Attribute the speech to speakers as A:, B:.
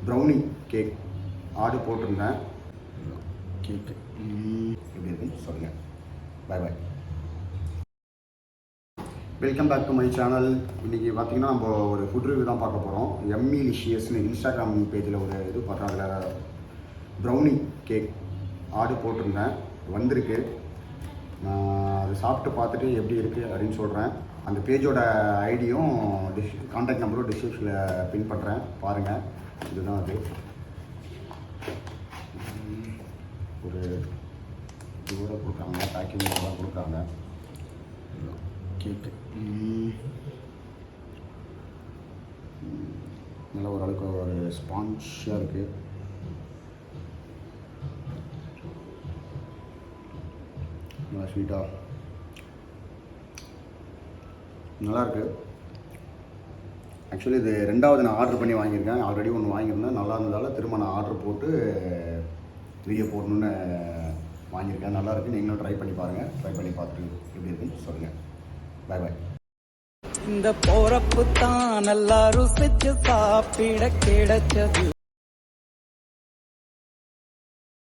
A: Brownie cake order போட்டிருந்தேன். கேக்கு எப்படி இருக்குன்னு சொல்லுங்கள். Bye bye. Welcome back to my channel. இன்றைக்கி பார்த்திங்கன்னா நம்ம ஒரு ஃபுட் ரிவ்யூ தான் பார்க்க போகிறோம். எம்மிலிஷியஸ்னு இன்ஸ்டாகிராம் பேஜில் ஒரு இது பண்ணுறோம். அதில் ப்ரௌனி கேக் ஆர்டர் போட்டிருந்தேன், வந்திருக்கு. நான் அதை சாப்பிட்டு பார்த்துட்டு எப்படி இருக்குது அப்படின்னு சொல்கிறேன். அந்த பேஜோட ஐடியும் கான்டாக்ட் நம்பரும் டிஸ்கிரிப்ஷனில் பின் பண்ணுறேன், பாருங்கள். இதுதான் அது. ஒரு இதோட கொடுக்குறாங்க, பேக்கிங் தான் கொடுக்குறாங்க. கேக்கு நல்லா ஓரளவுக்கு ஒரு ஸ்பான்ஜாக இருக்குது. நல்லா ஸ்வீட்டாக நல்லாயிருக்கு. ஆக்சுவலி இது ரெண்டாவது நான் ஆர்டர் பண்ணி வாங்கியிருக்கேன். ஆல்ரெடி ஒன்று வாங்கியிருந்தேன், நல்லா இருந்ததால் திரும்ப நான் ஆர்டர் போட்டு வீடியோ போடணுன்னு வாங்கியிருக்கேன். நல்லாயிருக்கு. நீங்களும் ட்ரை பண்ணி பாருங்கள். ட்ரை பண்ணி பார்த்துட்டு எப்படி இருக்குன்னு சொல்லுங்கள். பாய் பாய்.
B: இந்த போறப்பு தான் நல்லா ருசிச்சு சாப்பிட கிடைச்சது.